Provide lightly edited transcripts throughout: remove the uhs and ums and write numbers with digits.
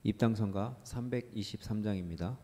입당선가 323장입니다.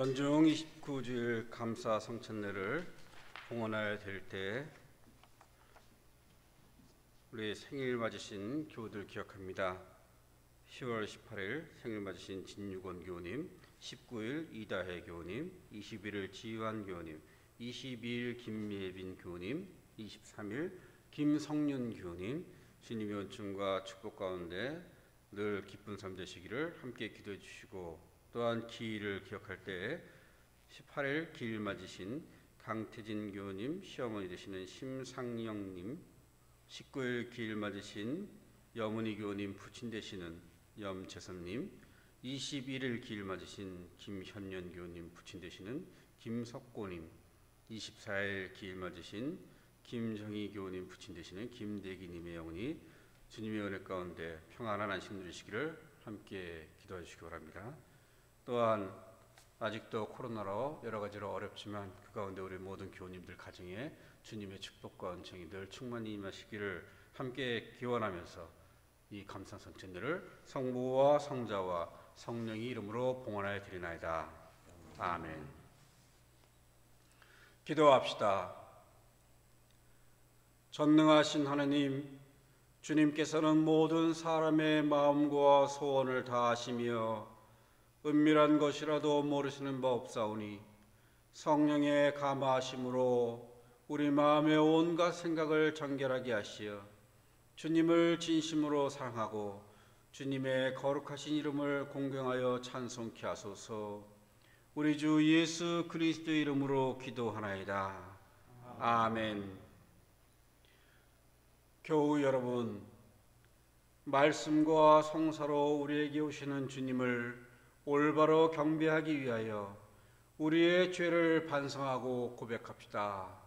연중 29주일 감사 성찬례를 봉헌하여 드릴 때 우리 생일 맞으신 교우들 기억합니다. 10월 18일 생일 맞으신 진유권 교우님, 19일 이다혜 교우님, 21일 지환 교우님, 22일 김예빈 교우님, 23일 김성윤 교우님, 주님의 은총과 축복 가운데 늘 기쁜 삶 되시기를 함께 기도해 주시고, 또한 기일을 기억할 때 18일 기일 맞으신 강태진 교우님, 시어머니 되시는 심상영님, 19일 기일 맞으신 여문희 교우님 부친 되시는 염재선님, 21일 기일 맞으신 김현년 교우님 부친 되시는 김석고님, 24일 기일 맞으신 김정희 교우님 부친 되시는 김대기님의 영혼이 주님의 은혜 가운데 평안한 안식 누리시기를 함께 기도해 주시기 바랍니다. 또한 아직도 코로나로 여러 가지로 어렵지만 그 가운데 우리 모든 교우님들 가정에 주님의 축복과 은총이 늘 충만히 임하시기를 함께 기원하면서 이 감사 성찬례를 성부와 성자와 성령의 이름으로 봉헌하여 드리나이다. 아멘. 기도합시다. 전능하신 하느님, 주님께서는 모든 사람의 마음과 소원을 다 아시며 은밀한 것이라도 모르시는 바 없사오니 성령의 감화하심으로 우리 마음의 온갖 생각을 정결하게 하시어 주님을 진심으로 사랑하고 주님의 거룩하신 이름을 공경하여 찬송케 하소서. 우리 주 예수 그리스도의 이름으로 기도하나이다. 아멘. 교우 여러분, 말씀과 성사로 우리에게 오시는 주님을 올바로 경배하기 위하여 우리의 죄를 반성하고 고백합시다.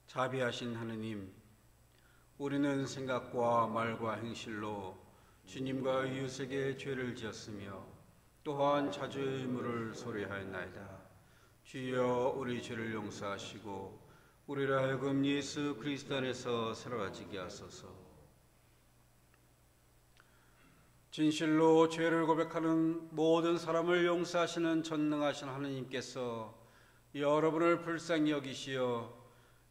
자비하신 하느님, 우리는 생각과 말과 행실로 주님과 이웃에게 죄를 지었으며 또한 자주의 의무를 소리하였나이다. 주여 우리 죄를 용서하시고 우리를 하여금 예수 그리스도 안에서 새로워지게 하소서. 진실로 죄를 고백하는 모든 사람을 용서하시는 전능하신 하느님께서 여러분을 불쌍히 여기시어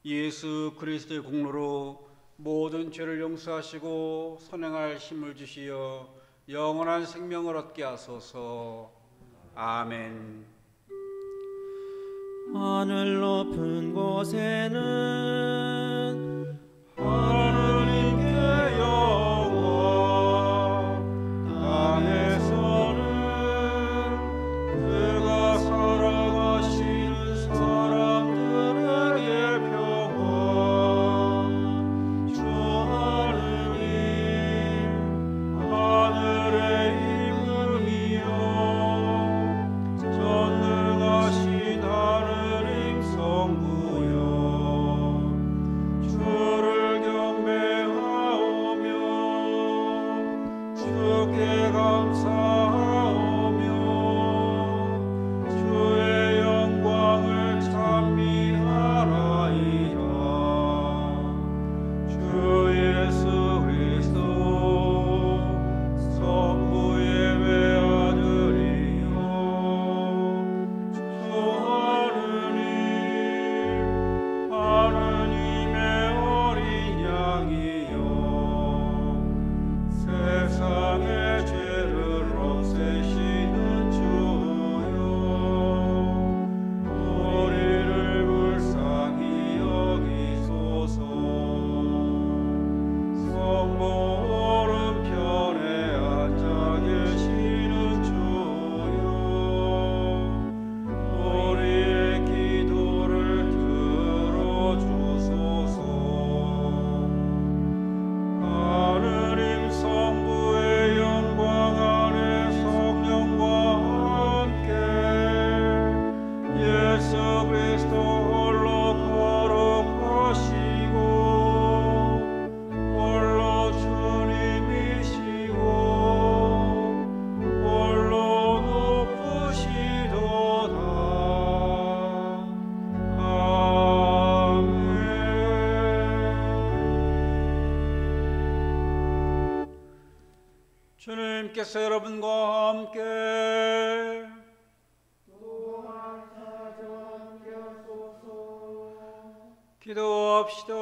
예수 그리스도의 공로로 모든 죄를 용서하시고 선행할 힘을 주시어 영원한 생명을 얻게 하소서. 아멘. 하늘 높은 곳에는 하느님께 영광, 땅에서는 그가 살아가시는 사람들에게 평안. 주 하느님, 하늘의 임금이여, 전능하신 하느님 성부여, 주를 경배하오며 주께 감사하오며 주의 영광을 찬미하나이다. 주 예수 그리스도 성부의 외아들이여, 주 하느님, 하느님의 어린 양이여, 세상의 죄를 없애시는 주여, 우리를 불쌍히 여기소서. 성모 오른편에 앉아 계시는 주여, 우리의 기도를 들어주소서. 하느님 성부의 영광 안에 성령과 함께 예수 그리스도 홀로 거룩하시고 홀로 주님이시고 홀로 높으시도다. 아멘. 주님께서 여러분과 함께 기도합시다.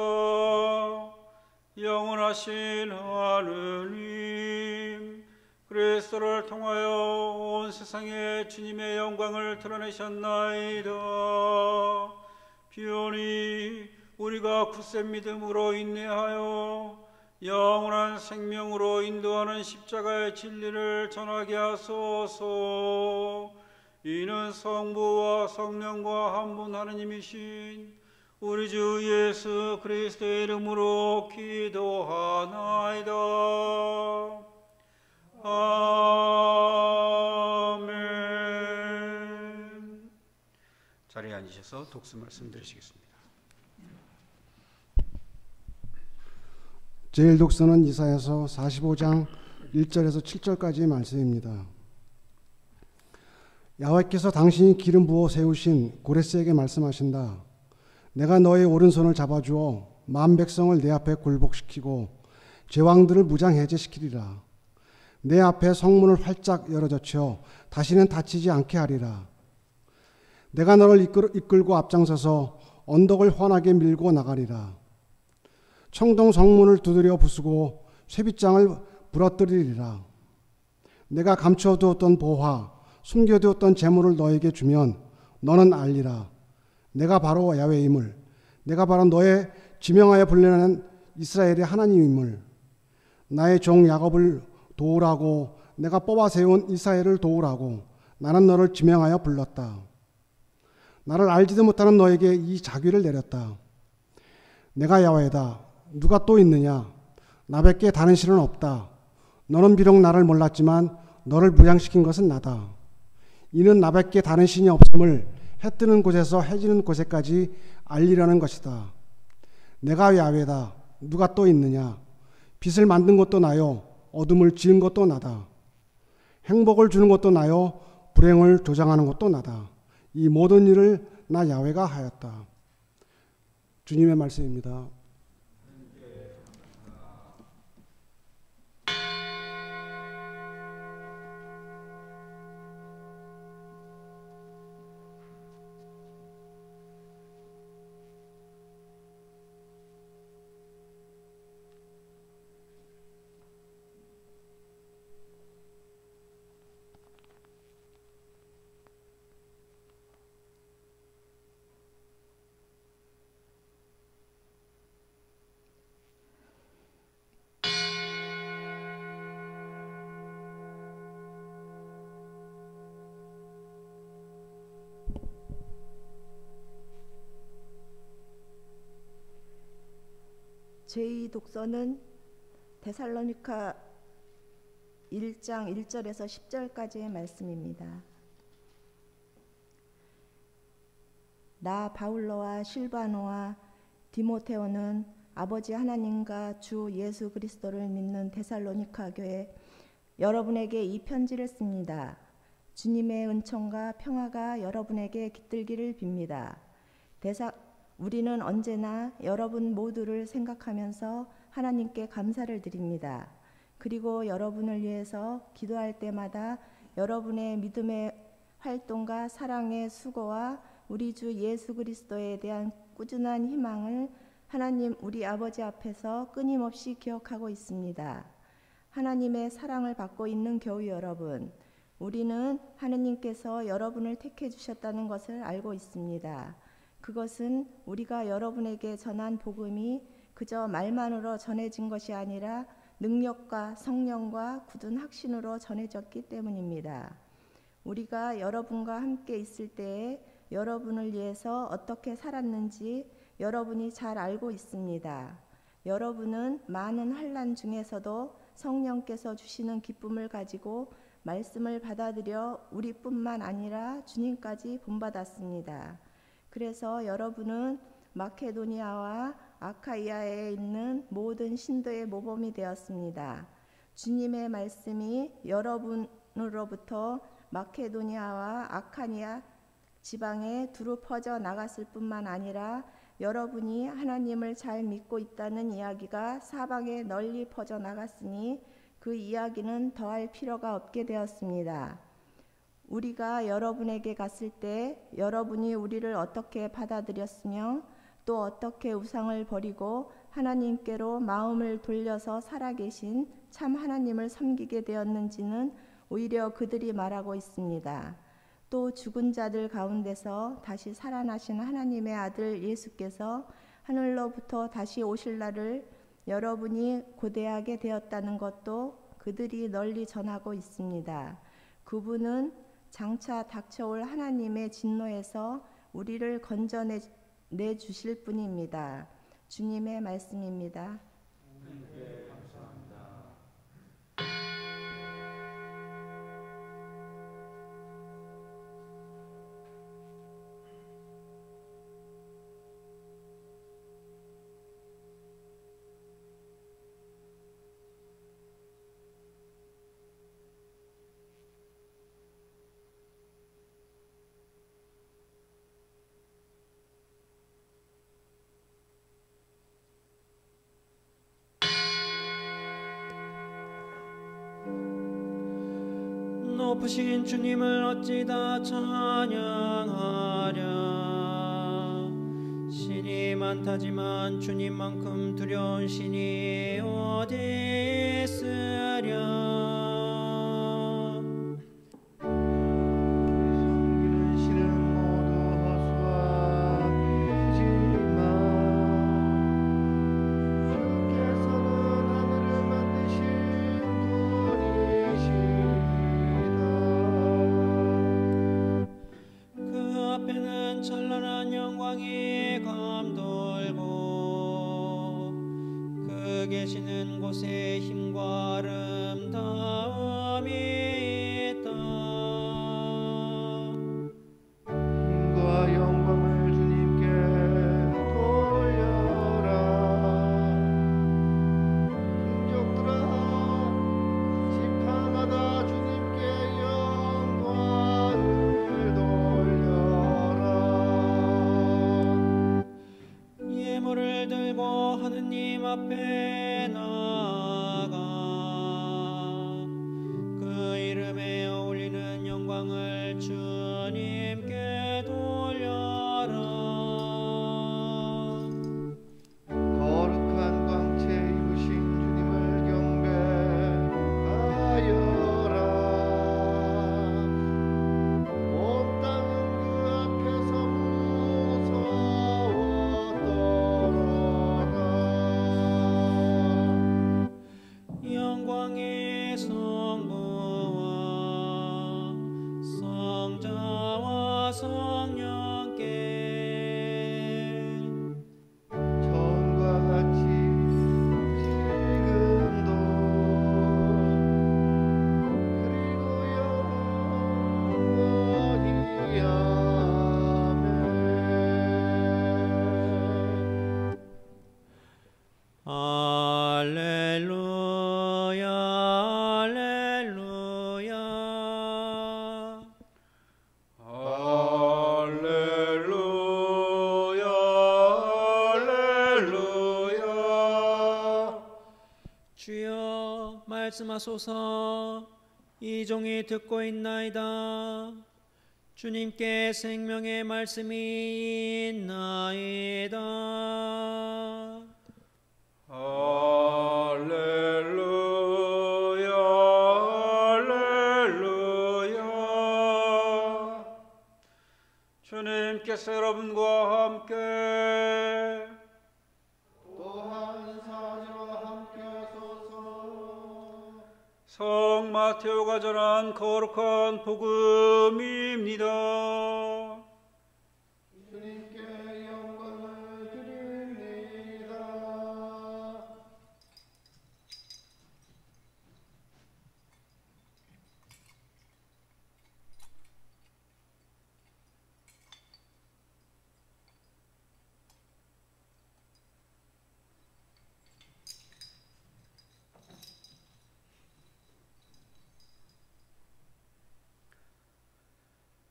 영원하신 하느님, 그리스도를 통하여 온 세상에 주님의 영광을 드러내셨나이다. 비오니 우리가 굳센 믿음으로 인내하여 영원한 생명으로 인도하는 십자가의 진리를 전하게 하소서. 이는 성부와 성령과 한 분 하느님이신 우리 주 예수 그리스도의 이름으로 기도하나이다. 아멘. 자리에 앉으셔서 독수 말씀 드리시겠습니다. 제일 독서는 이사야서 45장 1절에서 7절까지의 말씀입니다. 야훼께서 당신이 기름 부어 세우신 고레스에게 말씀하신다. 내가 너의 오른손을 잡아주어 만 백성을 내 앞에 굴복시키고 제왕들을 무장해제시키리라. 내 앞에 성문을 활짝 열어젖혀 다시는 닫히지 않게 하리라. 내가 너를 이끌고 앞장서서 언덕을 환하게 밀고 나가리라. 청동 성문을 두드려 부수고 쇠빗장을 부러뜨리리라. 내가 감춰두었던 보화, 숨겨두었던 재물을 너에게 주면 너는 알리라. 내가 바로 야훼임을, 내가 바로 너의 지명하여 불리는 이스라엘의 하나님임을. 나의 종 야곱을 도우라고, 내가 뽑아 세운 이스라엘을 도우라고 나는 너를 지명하여 불렀다. 나를 알지도 못하는 너에게 이 자귀를 내렸다. 내가 야훼다. 누가 또 있느냐? 나밖에 다른 신은 없다. 너는 비록 나를 몰랐지만 너를 무장시킨 것은 나다. 이는 나밖에 다른 신이 없음을 해 뜨는 곳에서 해 지는 곳에까지 알리려는 것이다. 내가 야훼다. 누가 또 있느냐? 빛을 만든 것도 나요. 어둠을 지은 것도 나다. 행복을 주는 것도 나요. 불행을 조장하는 것도 나다. 이 모든 일을 나 야훼가 하였다. 주님의 말씀입니다. 제2 독서는 데살로니가 1장 1절에서 10절까지의 말씀입니다. 나 바울로와 실바노와 디모테오는 아버지 하나님과 주 예수 그리스도를 믿는 데살로니가 교회 여러분에게 이 편지를 씁니다. 주님의 은총과 평화가 여러분에게 깃들기를 빕니다. 우리는 언제나 여러분 모두를 생각하면서 하나님께 감사를 드립니다. 그리고 여러분을 위해서 기도할 때마다 여러분의 믿음의 활동과 사랑의 수고와 우리 주 예수 그리스도에 대한 꾸준한 희망을 하나님 우리 아버지 앞에서 끊임없이 기억하고 있습니다. 하나님의 사랑을 받고 있는 교우 여러분, 우리는 하느님께서 여러분을 택해 주셨다는 것을 알고 있습니다. 그것은 우리가 여러분에게 전한 복음이 그저 말만으로 전해진 것이 아니라 능력과 성령과 굳은 확신으로 전해졌기 때문입니다. 우리가 여러분과 함께 있을 때에 여러분을 위해서 어떻게 살았는지 여러분이 잘 알고 있습니다. 여러분은 많은 환난 중에서도 성령께서 주시는 기쁨을 가지고 말씀을 받아들여 우리뿐만 아니라 주님까지 본받았습니다. 그래서 여러분은 마케도니아와 아카이아에 있는 모든 신도의 모범이 되었습니다. 주님의 말씀이 여러분으로부터 마케도니아와 아카니아 지방에 두루 퍼져 나갔을 뿐만 아니라 여러분이 하나님을 잘 믿고 있다는 이야기가 사방에 널리 퍼져 나갔으니 그 이야기는 더할 필요가 없게 되었습니다. 우리가 여러분에게 갔을 때 여러분이 우리를 어떻게 받아들였으며 또 어떻게 우상을 버리고 하나님께로 마음을 돌려서 살아계신 참 하나님을 섬기게 되었는지는 오히려 그들이 말하고 있습니다. 또 죽은 자들 가운데서 다시 살아나신 하나님의 아들 예수께서 하늘로부터 다시 오실 날을 여러분이 고대하게 되었다는 것도 그들이 널리 전하고 있습니다. 그분은 장차 닥쳐올 하나님의 진노에서 우리를 건져내 주실 분입니다. 주님의 말씀입니다. 높으신 주님을 어찌다 찬양하랴. 신이 많다지만 주님만큼 두려운 신이 어디 있으랴. 계시는 곳에 힘과 아름다움이 있다. 힘과 영광을 주님께 돌려라. 민족들아 지파마다 주님께 영광을 돌려라. 예물을 들고 하느님 앞에 주님께 돌려라. 거룩한 광채 입으신 주님을 경배하여라. 온 땅은 그 앞에서 무서워 떨어라. 영광의 성부와 성자와 성령께 처음과 같이 지금도 그리고 영원히 아멘. 할렐루야 할렐루야. 할렐루야 할렐루야. 주여 말씀하소서. 이 종이 듣고 있나이다. 주님께 생명의 말씀이 있나이다. 할렐루야 할렐루야. 주님께서 여러분과 함께 또한 사지와 함께 하소서. 성 마테오가 전한 거룩한 복음입니다. 주님께 영광을 드립니다.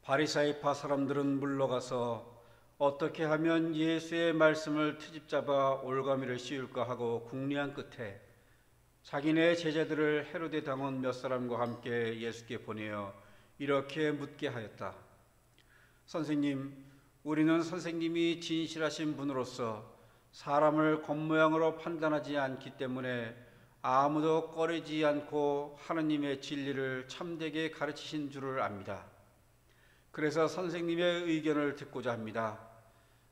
바리사이파 사람들은 물러가서 어떻게 하면 예수의 말씀을 트집잡아 올가미를 씌울까 하고 궁리한 끝에 자기네 제자들을 헤로데 당원 몇 사람과 함께 예수께 보내어 이렇게 묻게 하였다. 선생님, 우리는 선생님이 진실하신 분으로서 사람을 겉모양으로 판단하지 않기 때문에 아무도 꺼리지 않고 하느님의 진리를 참되게 가르치신 줄을 압니다. 그래서 선생님의 의견을 듣고자 합니다.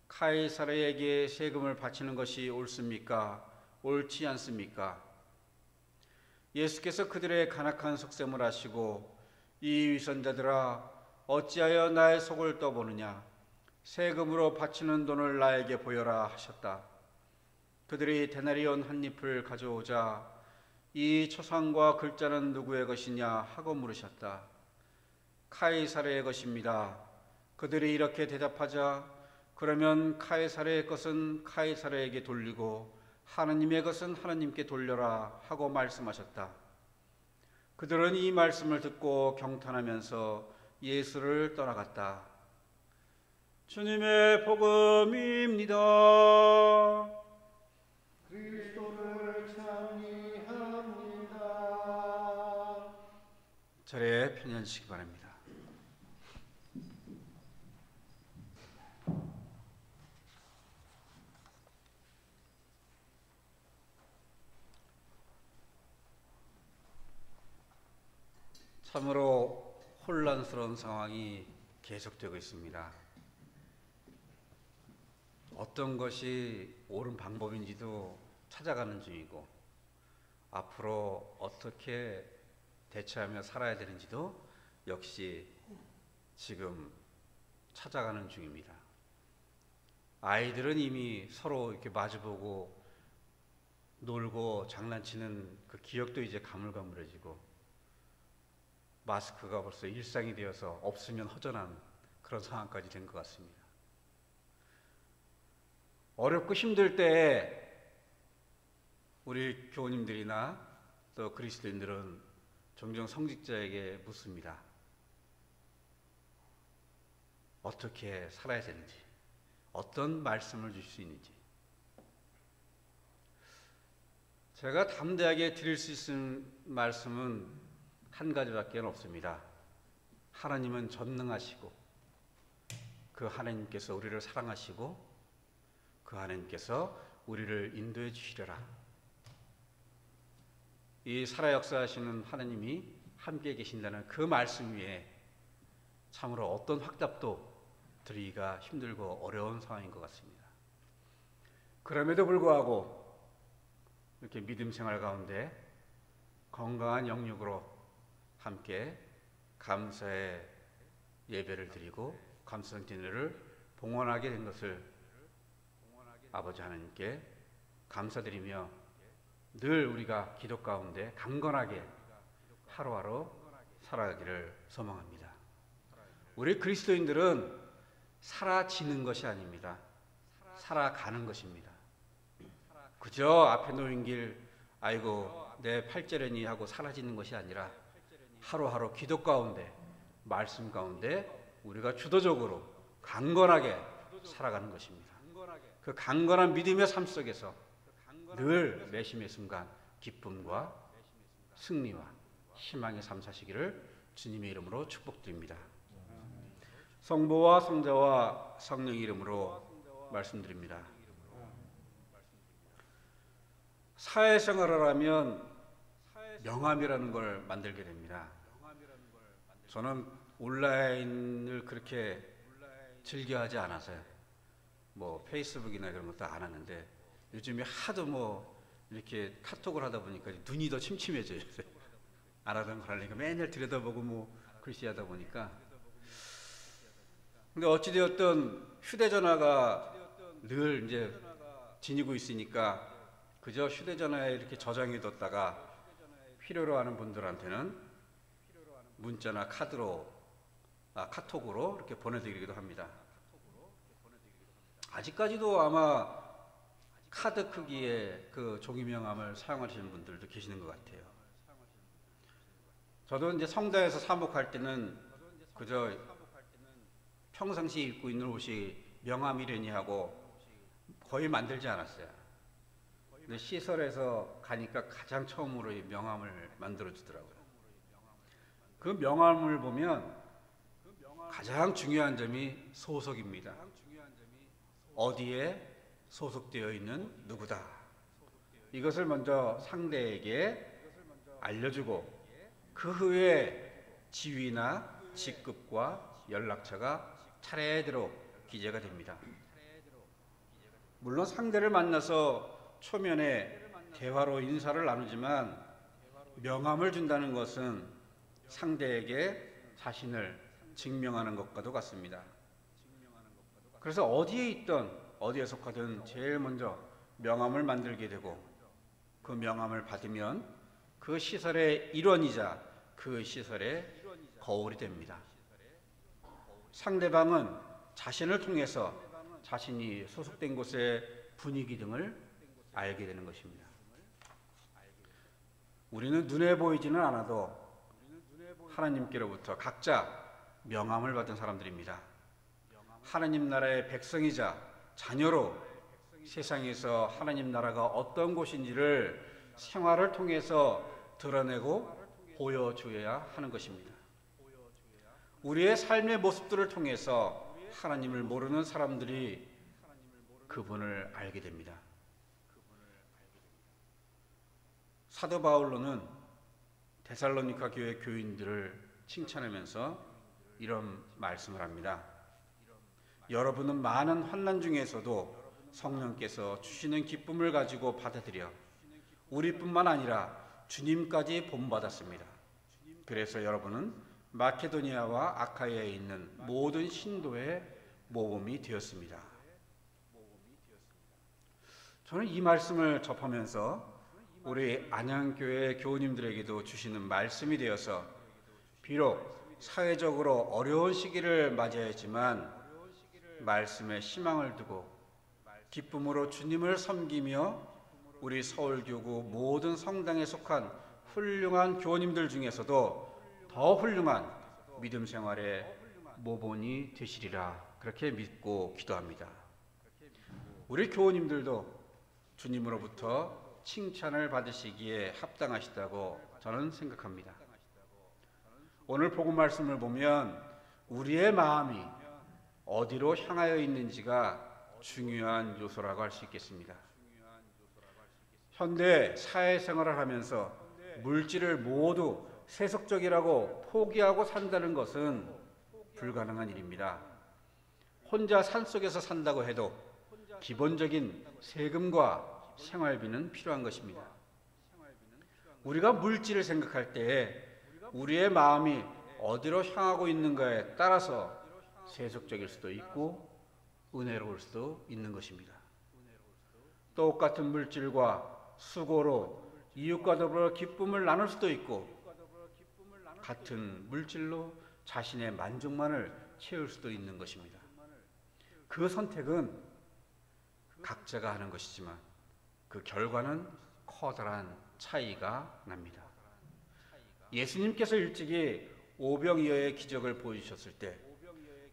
카이사르에게 세금을 바치는 것이 옳습니까? 옳지 않습니까? 예수께서 그들의 간악한 속셈을 아시고 이 위선자들아 어찌하여 나의 속을 떠보느냐 세금으로 바치는 돈을 나에게 보여라 하셨다. 그들이 데나리온 한 잎을 가져오자 이 초상과 글자는 누구의 것이냐 하고 물으셨다. 카이사르의 것입니다. 그들이 이렇게 대답하자 그러면 카이사르의 것은 카이사르에게 돌리고 하느님의 것은 하느님께 돌려라 하고 말씀하셨다. 그들은 이 말씀을 듣고 경탄하면서 예수를 떠나갔다. 주님의 복음입니다. 그리스도를 찬미합니다. 자리에 편히앉으시기 바랍니다. 참으로 혼란스러운 상황이 계속되고 있습니다. 어떤 것이 옳은 방법인지도 찾아가는 중이고 앞으로 어떻게 대처하며 살아야 되는지도 역시 지금 찾아가는 중입니다. 아이들은 이미 서로 이렇게 마주보고 놀고 장난치는 그 기억도 이제 가물가물해지고 마스크가 벌써 일상이 되어서 없으면 허전한 그런 상황까지 된 것 같습니다. 어렵고 힘들 때 우리 교우님들이나 또 그리스도인들은 종종 성직자에게 묻습니다. 어떻게 살아야 되는지, 어떤 말씀을 주실 수 있는지. 제가 담대하게 드릴 수 있는 말씀은 한 가지밖에 없습니다. 하나님은 전능하시고 그 하나님께서 우리를 사랑하시고 그 하나님께서 우리를 인도해 주시려라. 이 살아 역사하시는 하나님이 함께 계신다는 그 말씀 위에 참으로 어떤 확답도 드리기가 힘들고 어려운 상황인 것 같습니다. 그럼에도 불구하고 이렇게 믿음 생활 가운데 건강한 영육으로 함께 감사의 예배를 드리고 감사전을 봉헌하게 된 것을 아버지 하나님께 감사드리며 늘 우리가 기도 가운데 강건하게 하루하루 살아가기를 소망합니다. 우리 그리스도인들은 살아지는 것이 아닙니다. 살아가는 것입니다. 그저 앞에 놓인 길 아이고 내 팔자려니 하고 사라지는 것이 아니라 하루하루 기도 가운데 말씀 가운데 우리가 주도적으로 강건하게 살아가는 것입니다. 그 강건한 믿음의 삶 속에서 늘 매심의 순간 기쁨과 승리와 희망의 삶 사시기를 주님의 이름으로 축복드립니다. 성부와 성자와 성령의 이름으로 말씀드립니다. 사회생활을 하면 명함이라는 걸 만들게 됩니다. 저는 온라인을 그렇게 즐겨하지 않아서요. 뭐 페이스북이나 그런 것도 안 하는데 요즘에 하도 뭐 이렇게 카톡을 하다 보니까 눈이 더 침침해져요. 안 하던 걸 하려니까 맨날 들여다보고 뭐 글씨 하다 보니까. 근데 어찌되었든 휴대전화가 늘 이제 지니고 있으니까 그저 휴대전화에 이렇게 저장해 뒀다가 필요로 하는 분들한테는 문자나 카톡으로 이렇게 보내드리기도 합니다. 아직까지도 아마 카드 크기의 그 종이 명함을 사용하시는 분들도 계시는 것 같아요. 저도 이제 성당에서 사목할 때는 그저 평상시 입고 있는 옷이 명함이려니 하고 거의 만들지 않았어요. 근데 시설에서 가니까 가장 처음으로 이 명함을 만들어 주더라고요. 그 명함을 보면 가장 중요한 점이 소속입니다. 어디에 소속되어 있는 누구다. 이것을 먼저 상대에게 알려주고 그 후에 지위나 직급과 연락처가 차례대로 기재가 됩니다. 물론 상대를 만나서 초면에 대화로 인사를 나누지만 명함을 준다는 것은 상대에게 자신을 증명하는 것과도 같습니다. 그래서 어디에 있든 어디에 속하든 제일 먼저 명함을 만들게 되고 그 명함을 받으면 그 시설의 일원이자 그 시설의 거울이 됩니다. 상대방은 자신을 통해서 자신이 소속된 곳의 분위기 등을 알게 되는 것입니다. 우리는 눈에 보이지는 않아도 하나님께로부터 각자 명함을 받은 사람들입니다. 하나님 나라의 백성이자 자녀로 세상에서 하나님 나라가 어떤 곳인지를 생활을 통해서 드러내고 보여줘야 하는 것입니다. 우리의 삶의 모습들을 통해서 하나님을 모르는 사람들이 그분을 알게 됩니다. 사도 바울로는 데살로니가 교회 교인들을 칭찬하면서 이런 말씀을 합니다. 여러분은 많은 환난 중에서도 성령께서 주시는 기쁨을 가지고 받아들여 우리뿐만 아니라 주님까지 본받았습니다. 그래서 여러분은 마케도니아와 아카이아에 있는 모든 신도의 모범이 되었습니다. 저는 이 말씀을 접하면서 우리 안양교회 교우님들에게도 주시는 말씀이 되어서 비록 사회적으로 어려운 시기를 맞이했지만 말씀에 희망을 두고 기쁨으로 주님을 섬기며 우리 서울교구 모든 성당에 속한 훌륭한 교우님들 중에서도 더 훌륭한 믿음 생활의 모본이 되시리라 그렇게 믿고 기도합니다. 우리 교우님들도 주님으로부터 칭찬을 받으시기에 합당하시다고 저는 생각합니다. 오늘 복음 말씀을 보면 우리의 마음이 어디로 향하여 있는지가 중요한 요소라고 할 수 있겠습니다. 현대 사회생활을 하면서 물질을 모두 세속적이라고 포기하고 산다는 것은 불가능한 일입니다. 혼자 산속에서 산다고 해도 기본적인 세금과 생활비는 필요한 것입니다. 우리가 물질을 생각할 때에 우리의 마음이 어디로 향하고 있는가에 따라서 세속적일 수도 있고 은혜로울 수도 있는 것입니다. 똑같은 물질과 수고로 이웃과 더불어 기쁨을 나눌 수도 있고 같은 물질로 자신의 만족만을 채울 수도 있는 것입니다. 그 선택은 각자가 하는 것이지만 그 결과는 커다란 차이가 납니다. 예수님께서 일찍이 오병이어의 기적을 보여주셨을 때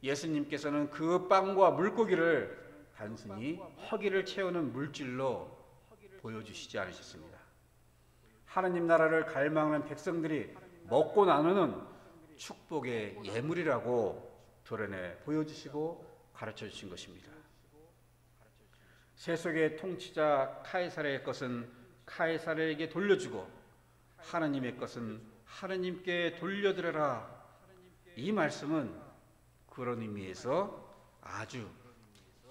예수님께서는 그 빵과 물고기를 단순히 허기를 채우는 물질로 보여주시지 않으셨습니다. 하나님 나라를 갈망하는 백성들이 먹고 나누는 축복의 예물이라고 드러내 보여주시고 가르쳐 주신 것입니다. 세속의 통치자 카이사르의 것은 카이사르에게 돌려주고 하나님의 것은 하나님께 돌려드려라. 이 말씀은 그런 의미에서 아주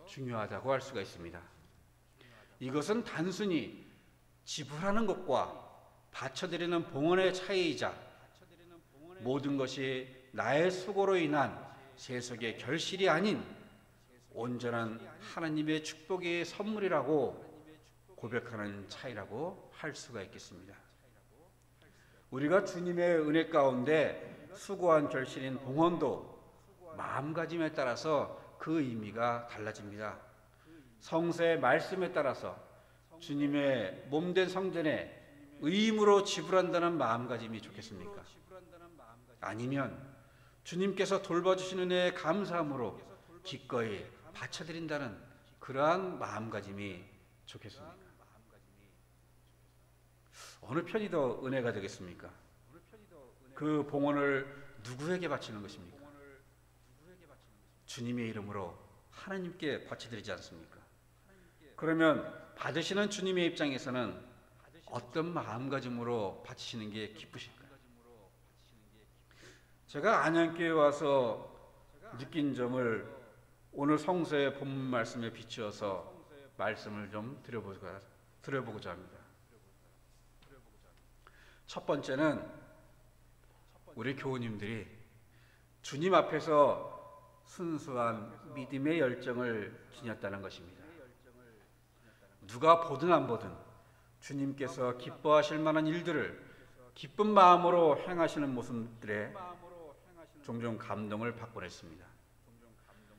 중요하다고 할 수가 있습니다. 이것은 단순히 지불하는 것과 바쳐드리는 봉헌의 차이이자 모든 것이 나의 수고로 인한 세속의 결실이 아닌 온전한 하나님의 축복의 선물이라고 고백하는 차이라고 할 수가 있겠습니다. 우리가 주님의 은혜 가운데 수고한 결실인 봉헌도 마음가짐에 따라서 그 의미가 달라집니다. 성서의 말씀에 따라서 주님의 몸된 성전에 의무로 지불한다는 마음가짐이 좋겠습니까? 아니면 주님께서 돌봐주시는 은혜에 감사함으로 기꺼이 바쳐드린다는 그러한 마음가짐이 좋겠습니까? 어느 편이 더 은혜가 되겠습니까? 그 봉헌을 누구에게 바치는 것입니까? 주님의 이름으로 하나님께 바쳐드리지 않습니까? 그러면 받으시는 주님의 입장에서는 어떤 마음가짐으로 바치시는 게 기쁘실까요? 제가 안양교회에 와서 느낀 점을 오늘 성서의 본문 말씀에 비추어서 말씀을 좀 드려보고자 합니다. 첫 번째는 우리 교우님들이 주님 앞에서 순수한 믿음의 열정을 지녔다는 것입니다. 누가 보든 안 보든 주님께서 기뻐하실 만한 일들을 기쁜 마음으로 행하시는 모습들에 종종 감동을 받곤 했습니다.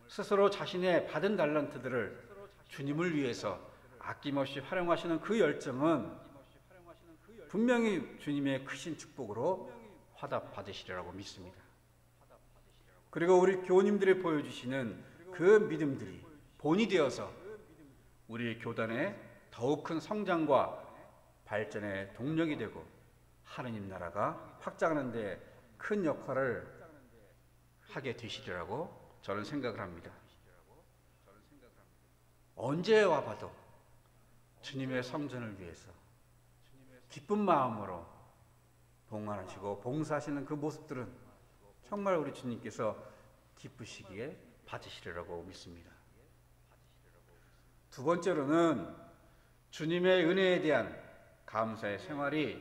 스스로 자신의 받은 달란트들을 주님을 위해서 아낌없이 활용하시는 그 열정은 분명히 주님의 크신 축복으로 화답받으시리라고 믿습니다. 그리고 우리 교우님들이 보여주시는 그 믿음들이 본이 되어서 우리 교단의 더욱 큰 성장과 발전의 동력이 되고 하느님 나라가 확장하는 데 큰 역할을 하게 되시리라고 저는 생각을 합니다. 언제 와봐도 주님의 성전을 위해서 기쁜 마음으로 봉헌하시고 봉사하시는 그 모습들은 정말 우리 주님께서 기쁘시기에 받으시리라고 믿습니다. 두 번째로는 주님의 은혜에 대한 감사의 생활이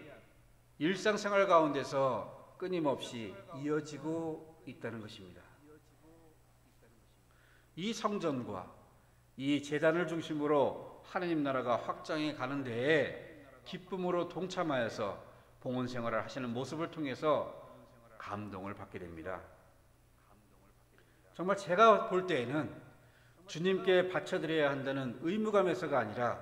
일상생활 가운데서 끊임없이 이어지고 있다는 것입니다. 이 성전과 이 제단을 중심으로 하느님 나라가 확장해 가는 데에 기쁨으로 동참하여서 봉헌 생활을 하시는 모습을 통해서 감동을 받게 됩니다. 정말 제가 볼 때에는 주님께 바쳐드려야 한다는 의무감에서가 아니라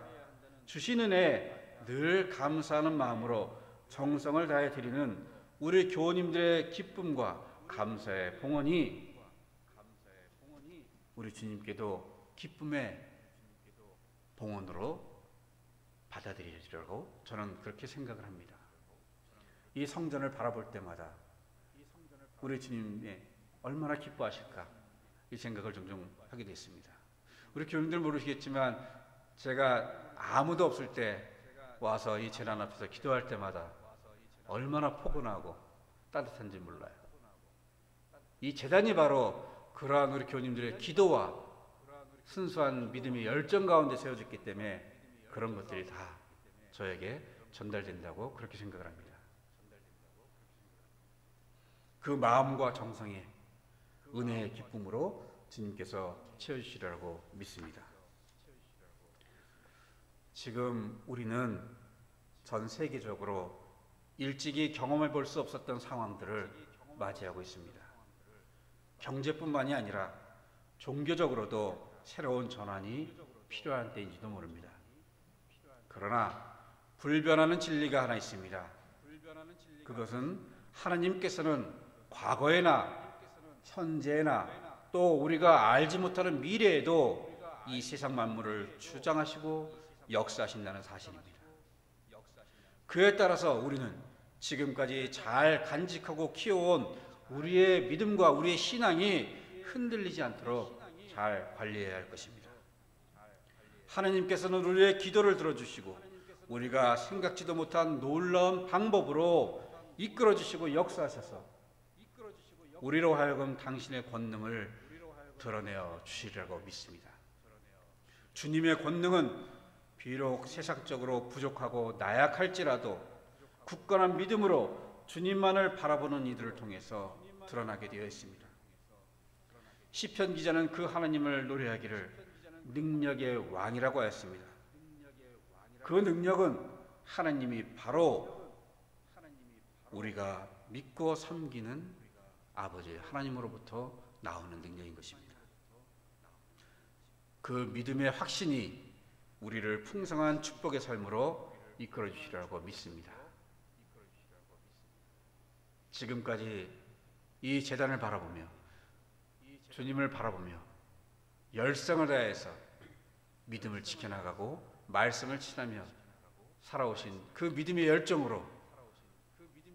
주신 은혜에 늘 감사하는 마음으로 정성을 다해 드리는 우리 교우님들의 기쁨과 감사의 봉헌이 우리 주님께도 기쁨의 봉헌으로 받아들이리라고 저는 그렇게 생각을 합니다. 이 성전을 바라볼 때마다 우리 주님이 얼마나 기뻐하실까 이 생각을 종종 하게 됐습니다. 우리 교우님들 모르시겠지만 제가 아무도 없을 때 와서 이 제단 앞에서 기도할 때마다 얼마나 포근하고 따뜻한지 몰라요. 이 제단이 바로 그러한 우리 교우님들의 기도와 순수한 믿음의 열정 가운데 세워졌기 때문에 그런 것들이 다 저에게 전달된다고 그렇게 생각을 합니다. 그 마음과 정성에 은혜의 기쁨으로 주님께서 채워주시리라고 믿습니다. 지금 우리는 전 세계적으로 일찍이 경험해 볼 수 없었던 상황들을 맞이하고 있습니다. 경제뿐만이 아니라 종교적으로도 새로운 전환이 필요한 때인지도 모릅니다. 그러나 불변하는 진리가 하나 있습니다. 그것은 하나님께서는 과거에나 현재나 또 우리가 알지 못하는 미래에도 이 세상 만물을 주장하시고 역사하신다는 사실입니다. 그에 따라서 우리는 지금까지 잘 간직하고 키워온 우리의 믿음과 우리의 신앙이 흔들리지 않도록 잘 관리해야 할 것입니다. 하나님께서는 우리의 기도를 들어주시고 우리가 생각지도 못한 놀라운 방법으로 이끌어주시고 역사하셔서 우리로 하여금 당신의 권능을 드러내어 주시리라고 믿습니다. 주님의 권능은 비록 세상적으로 부족하고 나약할지라도 굳건한 믿음으로 주님만을 바라보는 이들을 통해서 드러나게 되어 있습니다. 시편 기자는 그 하나님을 노래하기를 능력의 왕이라고 하였습니다. 그 능력은 하나님이 바로 우리가 믿고 섬기는 아버지 하나님으로부터 나오는 능력인 것입니다. 그 믿음의 확신이 우리를 풍성한 축복의 삶으로 이끌어 주시리라고 믿습니다. 지금까지 이 제단을 바라보며 주님을 바라보며 열성을 다해서 믿음을 지켜나가고 말씀을 지나며 살아오신 그 믿음의 열정으로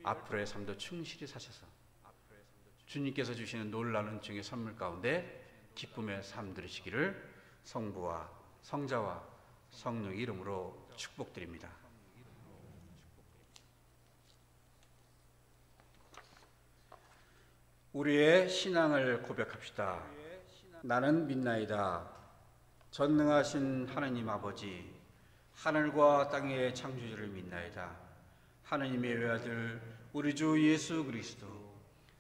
앞으로의 삶도 충실히 사셔서 주님께서 주시는 놀라운 은총의 선물 가운데 기쁨의 삶 들으시기를 성부와 성자와 성령의 이름으로 축복드립니다. 우리의 신앙을 고백합시다. 나는 믿나이다. 전능하신 하나님 아버지, 하늘과 땅의 창조주를 믿나이다. 하느님의 외아들 우리 주 예수 그리스도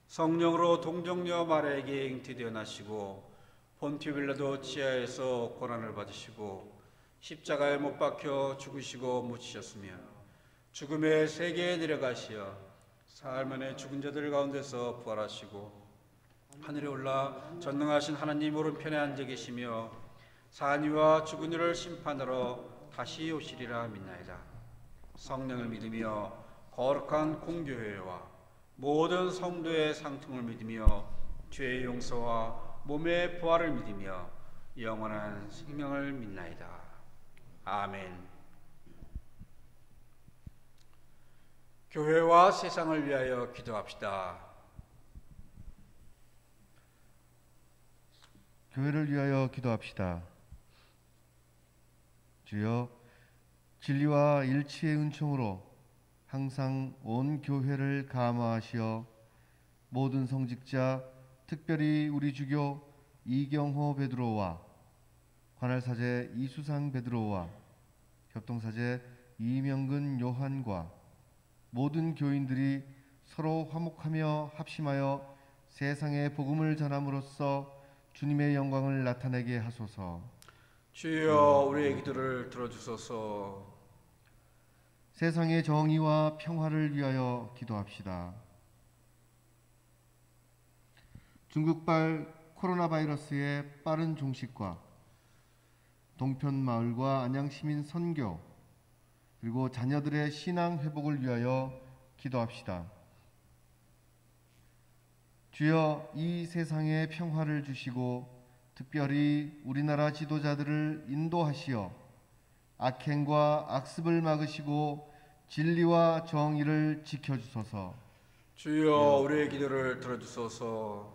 성령으로 동정녀 마리아에게 잉태되어 나시고 본티오 빌라도 치하에서 고난을 받으시고 십자가에 못 박혀 죽으시고 묻히셨으며 죽음의 세계에 내려가시어 사흘 만에 죽은 자들 가운데서 부활하시고 하늘에 올라 전능하신 하나님 오른편에 앉아 계시며 사한 이와 죽은 이를 심판하러 다시 오시리라 믿나이다. 성령을 믿으며 거룩한 공교회와 모든 성도의 상통을 믿으며 죄의 용서와 몸의 부활을 믿으며 영원한 생명을 믿나이다. 아멘. 교회와 세상을 위하여 기도합시다. 교회를 위하여 기도합시다. 주여, 진리와 일치의 은총으로 항상 온 교회를 감화하시어 모든 성직자, 특별히 우리 주교 이경호 베드로와 관할사제 이수상 베드로와 협동사제 이명근 요한과 모든 교인들이 서로 화목하며 합심하여 세상에 복음을 전함으로써 주님의 영광을 나타내게 하소서. 주여, 우리의 기도를 들어주소서. 세상의 정의와 평화를 위하여 기도합시다. 중국발 코로나 바이러스의 빠른 종식과 동편마을과 안양시민 선교 그리고 자녀들의 신앙 회복을 위하여 기도합시다. 주여, 이 세상에 평화를 주시고 특별히 우리나라 지도자들을 인도하시어 악행과 악습을 막으시고 진리와 정의를 지켜주소서. 주여, 우리의 기도를 들어주소서.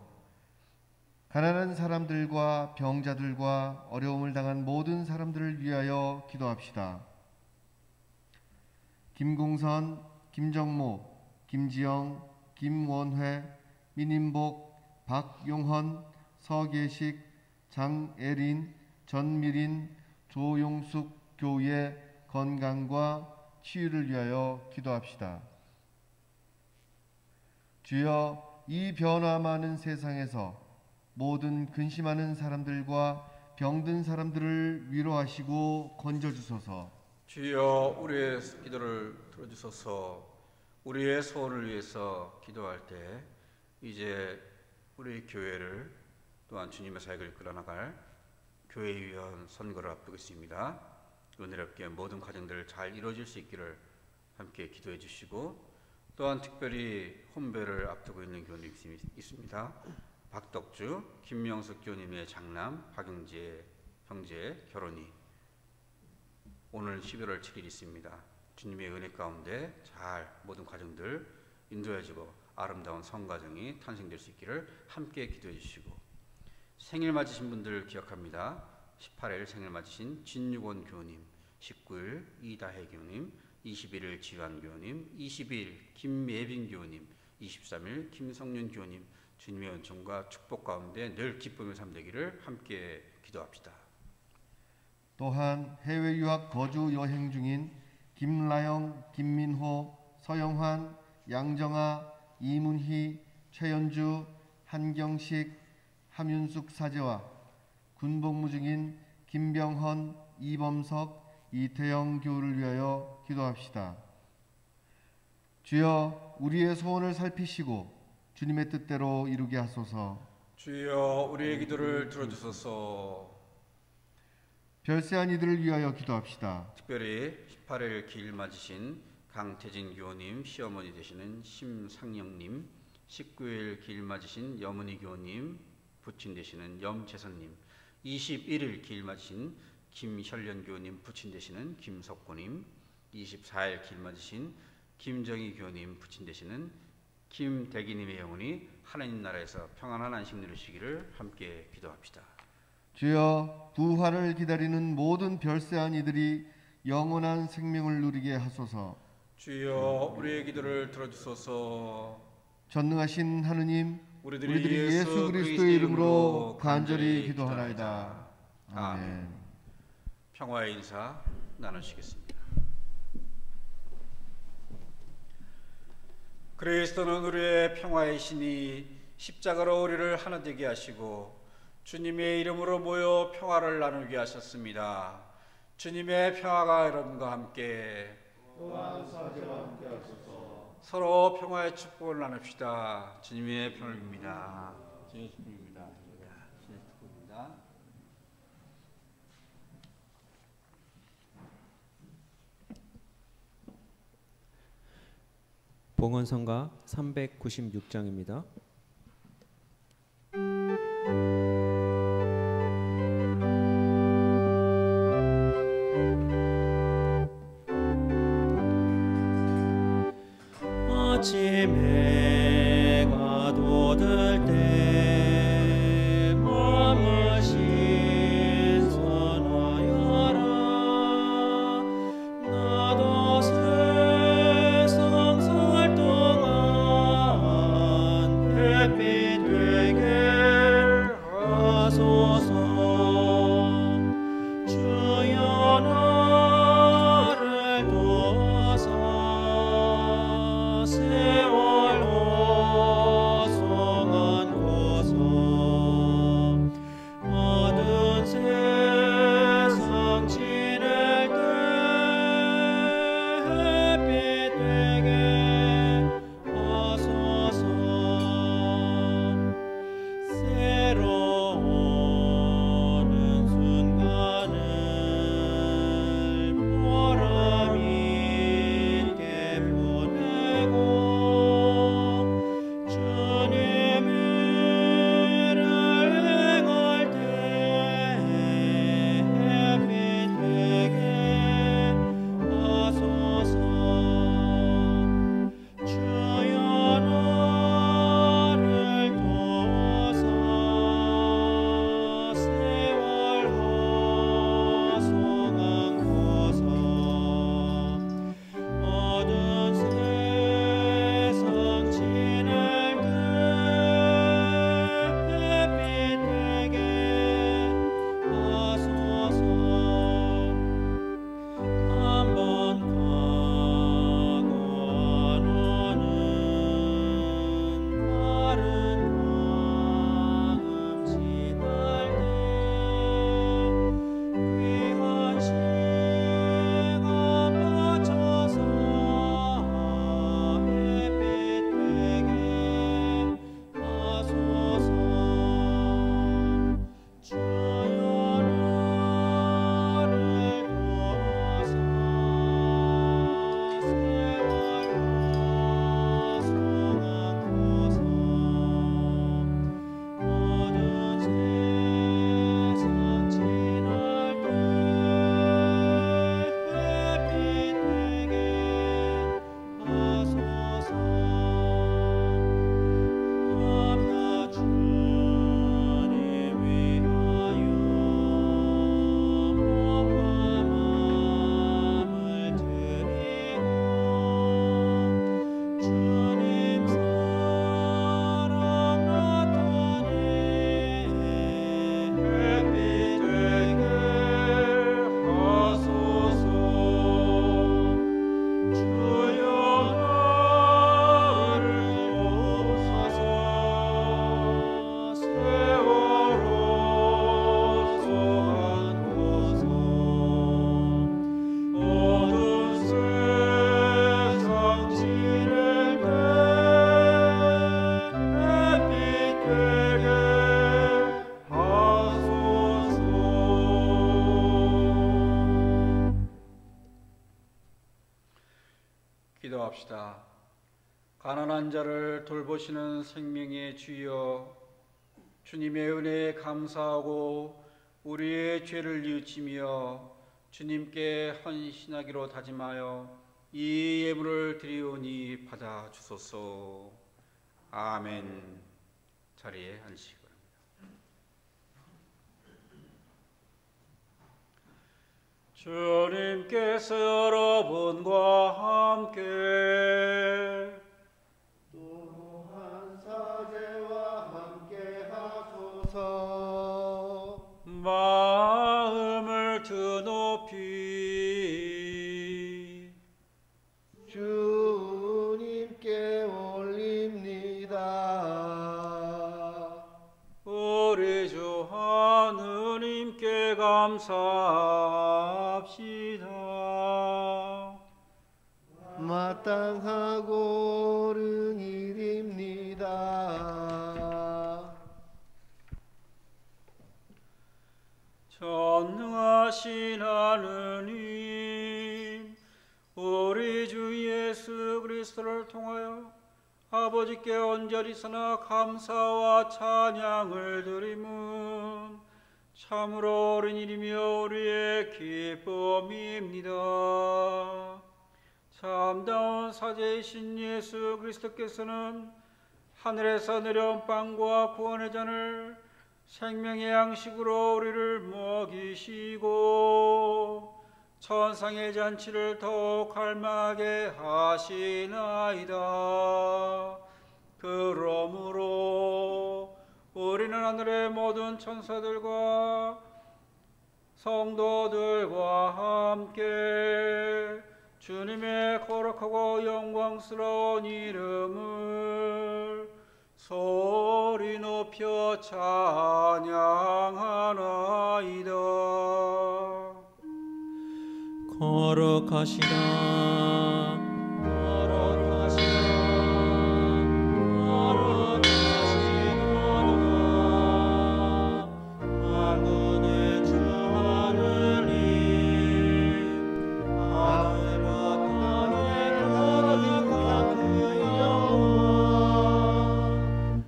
가난한 사람들과 병자들과 어려움을 당한 모든 사람들을 위하여 기도합시다. 김공선, 김정모, 김지영, 김원회, 민인복, 박용헌, 서계식, 장애린, 전미린, 조용숙 교우의 건강과 치유를 위하여 기도합시다. 주여, 이 변화 많은 세상에서 모든 근심하는 사람들과 병든 사람들을 위로하시고 건져주소서. 주여, 우리의 기도를 들어주소서. 우리의 소원을 위해서 기도할 때 이제 우리 교회를 또한 주님의 사역을 이끌어 나갈 교회위원 선거를 앞두고 있습니다. 은혜롭게 모든 과정들 잘 이루어질 수 있기를 함께 기도해 주시고, 또한 특별히 혼배를 앞두고 있는 교우님이 있습니다. 박덕주, 김명숙 교우님의 장남 박영재 형제의 결혼이 오늘 11월 7일 있습니다. 주님의 은혜 가운데 잘 모든 과정들 인도해주고 아름다운 성가정이 탄생될 수 있기를 함께 기도해 주시고, 생일 맞으신 분들 기억합니다. 18일 생일 맞으신 진유곤 교우님, 19일 이다혜 교우님, 21일 지환 교우님, 20일 김예빈 교우님, 23일 김성윤 교우님, 주님의 은총과 축복 가운데 늘 기쁨의 삶 되기를 함께 기도합시다. 또한 해외 유학 거주 여행 중인 김라영, 김민호, 서영환, 양정아, 이문희, 최연주, 한경식, 함윤숙 사제와 군복무 중인 김병헌, 이범석, 이태영 교우를 위하여 기도합시다. 주여, 우리의 소원을 살피시고 주님의 뜻대로 이루게 하소서. 주여, 우리의 기도를 들어주소서. 별세한 이들을 위하여 기도합시다. 특별히 18일 기일 맞으신 강태진 교우님 시어머니 되시는 심상영님, 19일 기일 맞으신 여문희 교우님 부친 되시는 염재선님, 21일 기일 맞으신 김혈련 교우님 부친 되시는 김석구님, 24일 기일 맞으신 김정희 교우님 부친 되시는 김대기님의 영혼이 하나님 나라에서 평안한 안식 누리시기를 함께 기도합시다. 주여, 부활을 기다리는 모든 별세한 이들이 영원한 생명을 누리게 하소서. 주여, 우리의 기도를 들어주소서. 전능하신 하느님, 우리들이 예수 그리스도의 이름으로 간절히 기도하나이다. 아멘. 평화의 인사 나누시겠습니다. 그리스도는 우리의 평화이시니 십자가로 우리를 하나 되게 하시고 주님의 이름으로 모여 평화를 나누게 하셨습니다. 주님의 평화가 여러분과 함께 또한 사제와 함께 하소서. 서로 평화의 축복을 나눕시다. 주님의 평화입니다. 주님의 축복입니다. 주님의 축복입니다. 봉헌성가 396장입니다. 아침에 가도들 때 마음을 신선하여라. 나도 세상 살 동안 햇빛 되게 하소서. 주여 나를 도와서 세월 호송한 곳서 어두운 세상 지낼 때 햇빛 되게 하소서. 새로운 순간을 보람 있게 보내고 주님 일을 행할 때 햇빛 되게 하소서. 주여 나를 도와서 세월 호송한 곳서 어두운 세상 지낼 때 햇빛 되게 하소서. 한번 가고 안 오는 마른 광음 지날 때 귀한 시간 바쳐서 햇빛 되게 하소서. 주여 나를 도와서 세월 호송한 곳서 어두운 세상 지날 때 햇빛 되게 하소서. 밤낮 주님 위하여 몸과 마음을 드리고 주님 사랑 나타내 햇빛 되게 하소서. 주여 나를 도와서 세월 호송한 곳서 어두운 세상 지낼 때 햇빛 되게 하소서. 기도합시다. 가난한 자를 돌보시는 생명의 주여, 주님의 은혜에 감사하고 우리의 죄를 뉘우치며 주님께 헌신하기로 다짐하여 이 예물을 드리오니 받아 주소서. 아멘. 자리에 앉으시기 바랍니다. 주님께서 여러분과 함께 또한 사제와 함께 하소서. 마음을 드높이 주님께 감사합시다. 마땅하고 옳은 일입니다. 전능하신 하느님, 우리 주 예수 그리스도를 통하여 아버지께 온전히서나 감사와 찬양을 드림은 참으로 옳은 일이며 우리의 기쁨입니다. 참다운 사제이신 예수 그리스도께서는 하늘에서 내려온 빵과 구원의 잔을 생명의 양식으로 우리를 먹이시고 천상의 잔치를 더욱 갈망하게 하시나이다. 그러므로 우리는 하늘의 모든 천사들과 성도들과 함께 주님의 거룩하고 영광스러운 이름을 소리 높여 찬양하나이다. 거룩하시다, 거룩하시다, 거룩하시도다. 만군의 주 하느님, 하늘과 땅에 거룩한 그 영광,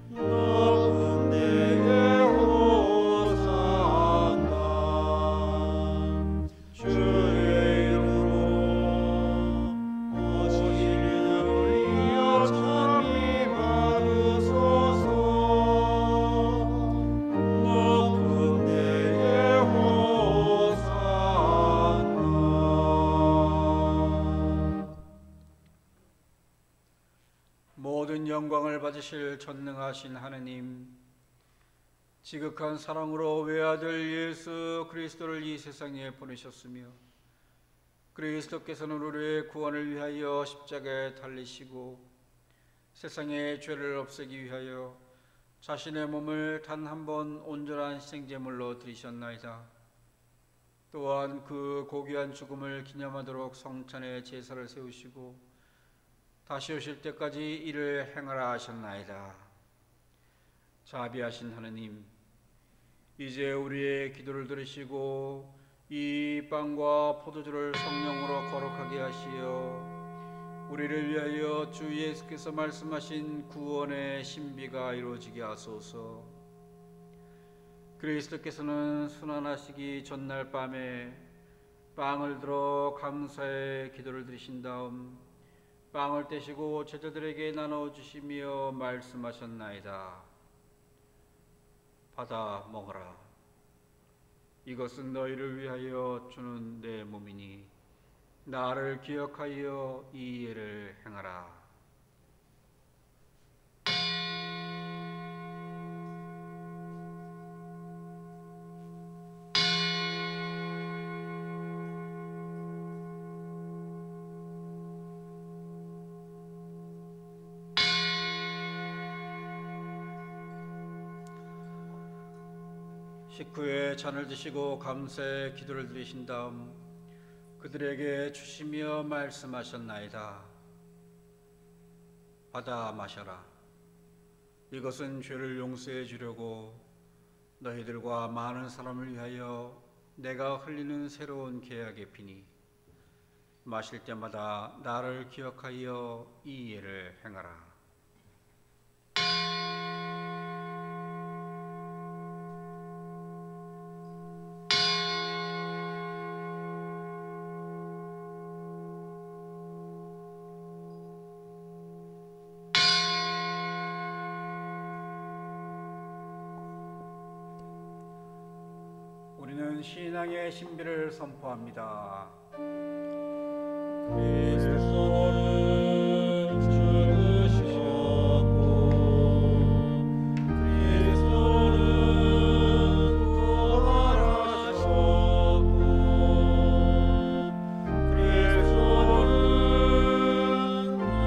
높은 데에 호산나. 주의 이름으로 오시는 우리여 참이 받으소서. 높은 데에 호산나. 모든 영광을 받으실 전능하신 하느님, 지극한 사랑으로 외아들 예수 그리스도를 이 세상에 보내셨으며 그리스도께서는 우리의 구원을 위하여 십자가에 달리시고 세상의 죄를 없애기 위하여 자신의 몸을 단 한 번 온전한 희생제물로 드리셨나이다. 또한 그 고귀한 죽음을 기념하도록 성찬의 제사를 세우시고 다시 오실 때까지 이를 행하라 하셨나이다. 자비하신 하느님, 이제 우리의 기도를 들으시고 이 빵과 포도주를 성령으로 거룩하게 하시어 우리를 위하여 주 예수께서 말씀하신 구원의 신비가 이루어지게 하소서. 그리스도께서는 순환하시기 전날 밤에 빵을 들어 감사의 기도를 드리신 다음 빵을 떼시고 제자들에게 나눠주시며 말씀하셨나이다. 받아 먹어라. 이것은 너희를 위하여 주는 내 몸이니 나를 기억하여 이 예를 행하라. 식후에 잔을 드시고 감사의 기도를 드리신 다음 그들에게 주시며 말씀하셨나이다. 받아 마셔라. 이것은 죄를 용서해 주려고 너희들과 많은 사람을 위하여 내가 흘리는 새로운 계약의 피니 마실 때마다 나를 기억하여 이 예를 행하라. 우리는 신앙의 신비를 선포합니다. 그리스도는 죽으셨고 그리스도는 부활하셨고 그리스도는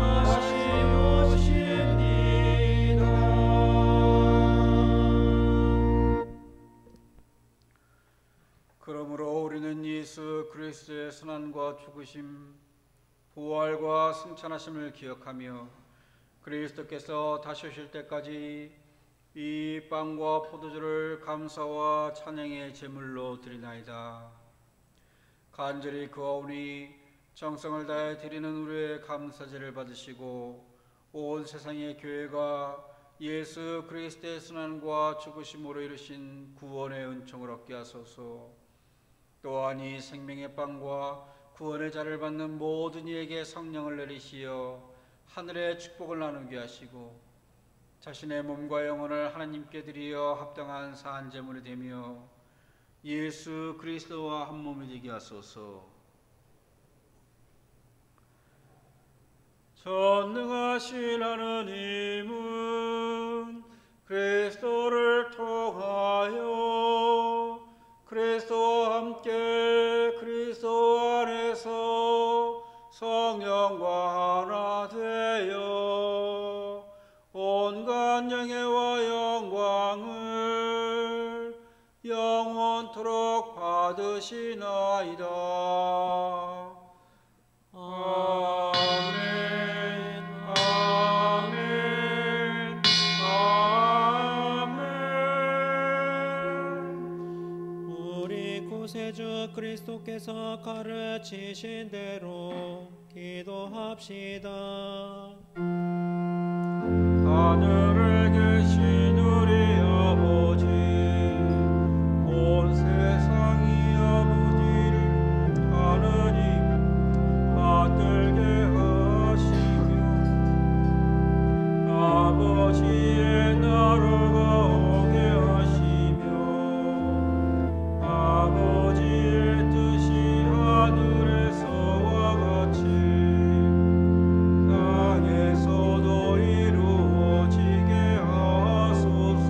다시 오십니다. 그러므로 우리는 예수 그리스도의 선한과 죽으심, 부활과 승천하심을 기억하며 그리스도께서 다시 오실 때까지 이 빵과 포도주를 감사와 찬양의 제물로 드리나이다. 간절히 구하오니 정성을 다해 드리는 우리의 감사제를 받으시고 온 세상의 교회가 예수 그리스도의 선한과 죽으심으로 이루신 구원의 은총을 얻게 하소서. 또한 이 생명의 빵과 구원의 자를 받는 모든 이에게 성령을 내리시어 하늘의 축복을 나누게 하시고 자신의 몸과 영혼을 하나님께 드리어 합당한 사한 제물이 되며 예수 그리스도와 한 몸이 되게 하소서. 전능하신 하느님은 그리스도를 통하여 그리스도와 함께 그리스도 안에서 성령과 하나 되어 온갖 영예와 영광을 영원토록 받으시나이다. 아멘. 아멘. 아멘. 우리 구세주 그리스도께서 가르치신 대로 기도합시다. 하늘에 계신 우리 아버지, 온 세상이 아버지를 하느님 받들게 하시며 아버지의 나라가 오게 하시며 아버지의 뜻이 하늘에서와 같이 땅에서도 이루어지게 하소서.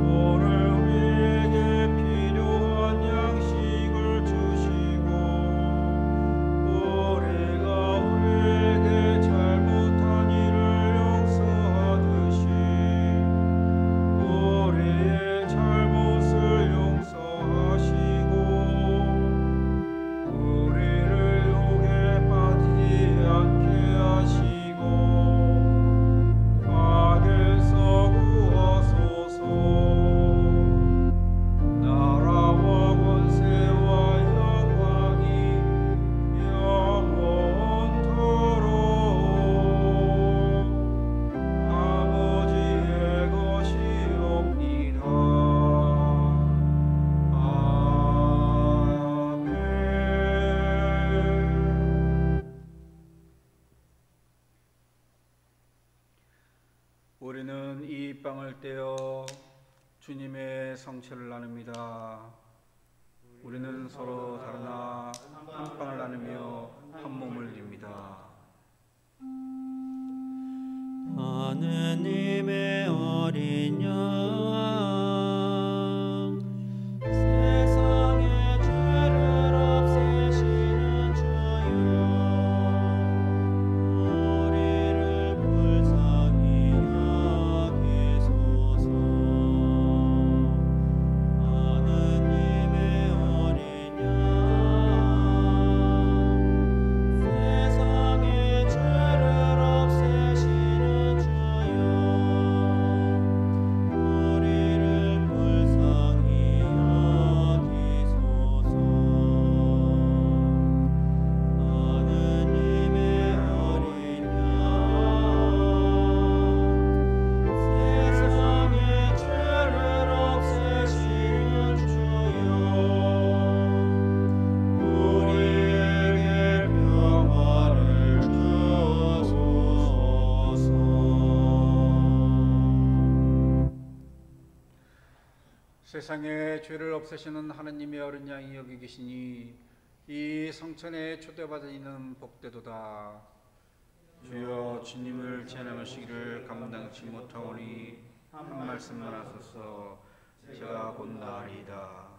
오늘 우리에게 필요한 양식을 주시고 우리가 우리에게 잘못한 일을 용서하듯이 우리의 잘못을 용서하시고 우리를 욕에 빠지지 않게 하시고 악에서 구하소서. 나라와 권세와 영광이 영원토록 아버지의 것이옵니다. 아멘. 우리는 이 빵을 떼어 주님의 성체를 나눕니다. 우리는 서로 다르나 한 빵을 나누며 한 몸을 이룹니다. 하느님의 어린 양, 세상의 죄를 없애시는 주여, 우리를 불쌍히 여기소서. 하느님의 어린 양, 세상의 죄를 없애시는 주여, 우리를 불쌍히 여기소서. 하느님의 어린 양, 세상의 죄를 없애시는 주여, 우리에게 평화를 주소서. 세상의 죄를 없애시는 하느님의 어린 양이 여기 계시니 이 성천에 초대받은 이는 복되도다. 주여, 주님을 제나무시기를 감당치 못하오니 한 말씀만 하소서. 제가 곧 나으리이다.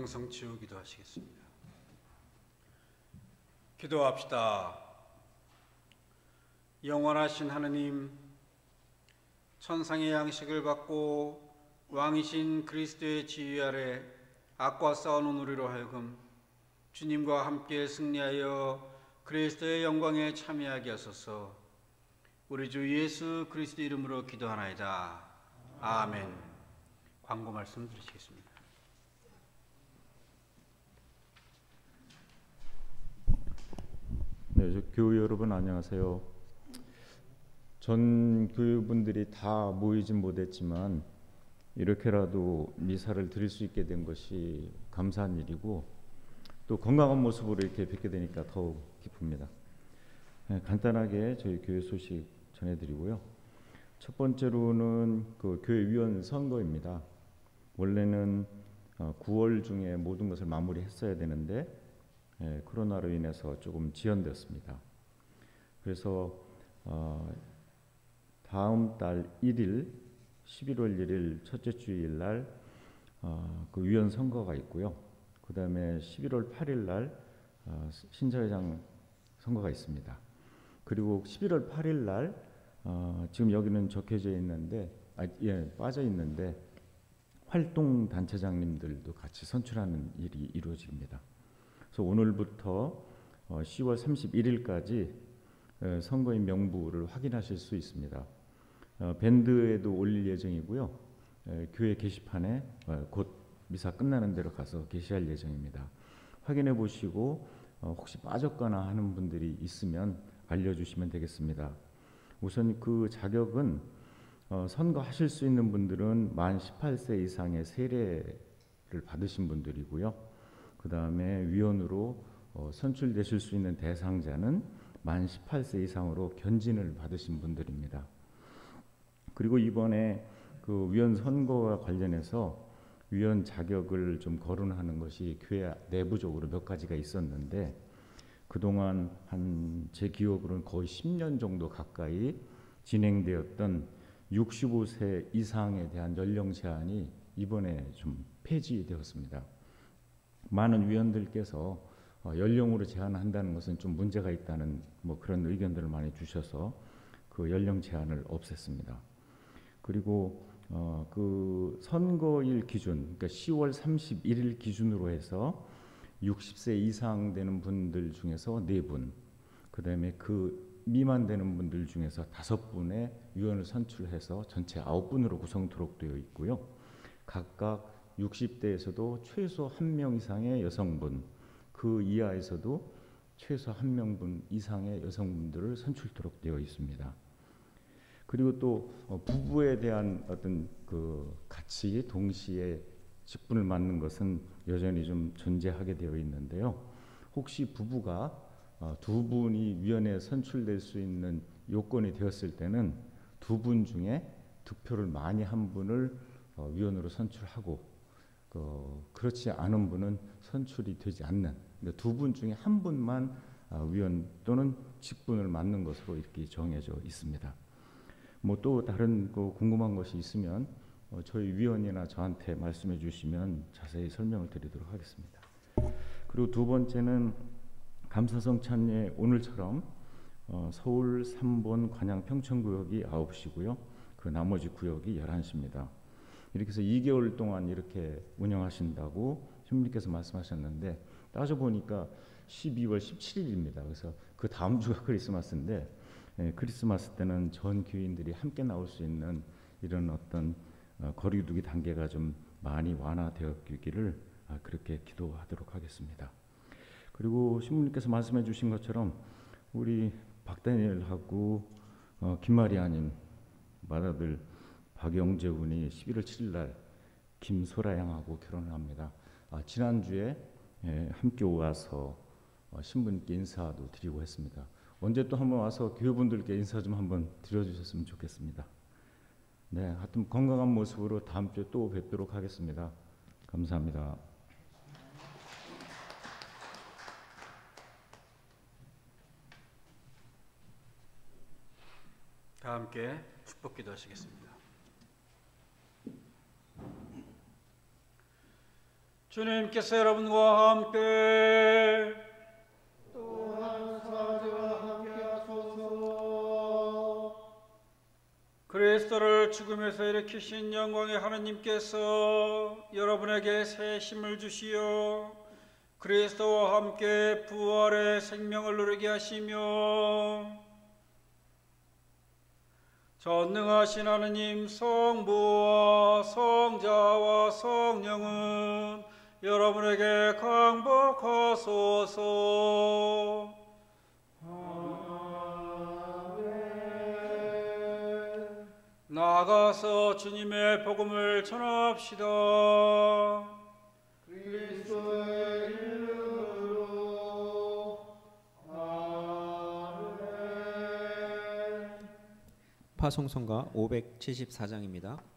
영성 지어 기도하시겠습니다. 기도합시다. 영원하신 하느님, 천상의 양식을 받고 왕이신 그리스도의 지휘 아래 악과 싸우는 우리로 하여금 주님과 함께 승리하여 그리스도의 영광에 참여하게 하소서. 우리 주 예수 그리스도 이름으로 기도하나이다. 아멘. 광고 말씀 드리시겠습니다. 네, 교우 여러분 안녕하세요. 전 교우분들이 다 모이진 못했지만 이렇게라도 미사를 드릴 수 있게 된 것이 감사한 일이고 또 건강한 모습으로 이렇게 뵙게 되니까 더욱 기쁩니다. 네, 간단하게 저희 교회 소식 전해드리고요. 첫 번째로는 그 교회 위원 선거입니다. 원래는 9월 중에 모든 것을 마무리했어야 되는데 코로나로 인해서 조금 지연되었습니다. 그래서 다음 달 1일 11월 1일 첫째 주일 날 그 위원 선거가 있고요. 그 다음에 11월 8일 날 신사회장 선거가 있습니다. 그리고 11월 8일 날 지금 여기는 적혀져 있는데 빠져 있는데 활동 단체장님들도 같이 선출하는 일이 이루어집니다. 그래서 오늘부터 10월 31일까지 선거인 명부를 확인하실 수 있습니다. 밴드에도 올릴 예정이고요. 교회 게시판에 곧 미사 끝나는 대로 가서 게시할 예정입니다. 확인해 보시고 혹시 빠졌거나 하는 분들이 있으면 알려주시면 되겠습니다. 우선 그 자격은 선거하실 수 있는 분들은 만 18세 이상의 세례를 받으신 분들이고요. 그 다음에 위원으로 선출되실 수 있는 대상자는 만 18세 이상으로 견진을 받으신 분들입니다. 그리고 이번에 그 위원 선거와 관련해서 위원 자격을 좀 거론하는 것이 교회 내부적으로 몇 가지가 있었는데 그동안 제 기억으로는 거의 10년 정도 가까이 진행되었던 65세 이상에 대한 연령 제한이 이번에 좀 폐지되었습니다. 많은 위원들께서 연령으로 제한한다는 것은 좀 문제가 있다는 그런 의견들을 많이 주셔서 그 연령 제한을 없앴습니다. 그리고 그 선거일 기준, 그러니까 10월 31일 기준으로 해서 60세 이상 되는 분들 중에서 4분, 그 다음에 그 미만 되는 분들 중에서 5분의 위원을 선출해서 전체 9분으로 구성토록 되어 있고요. 각각 60대에서도 최소 1명 이상의 여성분, 그 이하에서도 최소 1명분 이상의 여성분들을 선출토록 되어 있습니다. 그리고 또 부부에 대한 어떤 그 같이 동시에 직분을 맡는 것은 여전히 좀 존재하게 되어 있는데요. 혹시 부부가 두 분이 위원회에 선출될 수 있는 요건이 되었을 때는 2분 중에 득표를 많이 한 분을 위원으로 선출하고 그렇지 않은 분은 선출이 되지 않는 2분 중에 한 분만 위원 또는 직분을 맡는 것으로 이렇게 정해져 있습니다. 또 다른 궁금한 것이 있으면 저희 위원이나 저한테 말씀해 주시면 자세히 설명을 드리도록 하겠습니다. 그리고 두 번째는 감사성 찬예 오늘처럼 서울 3번 관양 평천구역이 9시고요. 그 나머지 구역이 11시입니다. 이렇게 해서 2개월 동안 이렇게 운영하신다고 신부님께서 말씀하셨는데 따져보니까 12월 17일입니다. 그래서 그 다음 주가 크리스마스인데 크리스마스 때는 전 교인들이 함께 나올 수 있는 이런 어떤 거리두기 단계가 좀 많이 완화되었기를 그렇게 기도하도록 하겠습니다. 그리고 신부님께서 말씀해 주신 것처럼 우리 박다니엘하고 김마리아님 맏아들 박영재 군이 11월 7일 날 김소라 양하고 결혼을 합니다. 지난주에 함께 와서 신부님께 인사도 드리고 했습니다. 언제 또 한번 와서 교회분들께 인사 좀 한번 드려주셨으면 좋겠습니다. 네, 하여튼 건강한 모습으로 다음 주에 또 뵙도록 하겠습니다. 감사합니다. 다 함께 축복기도 하시겠습니다. 주님께서 여러분과 함께 또한 사제와 함께 하소서. 그리스도를 죽음에서 일으키신 영광의 하나님께서 여러분에게 새 힘을 주시어 그리스도와 함께 부활의 생명을 누리게 하시며 전능하신 하느님 성부와 성자와 성령은 여러분에게 강복하소서. 아멘. 나아가서 주님의 복음을 전합시다. 그리스도의 이름으로. 아멘. 파송성가 574장입니다.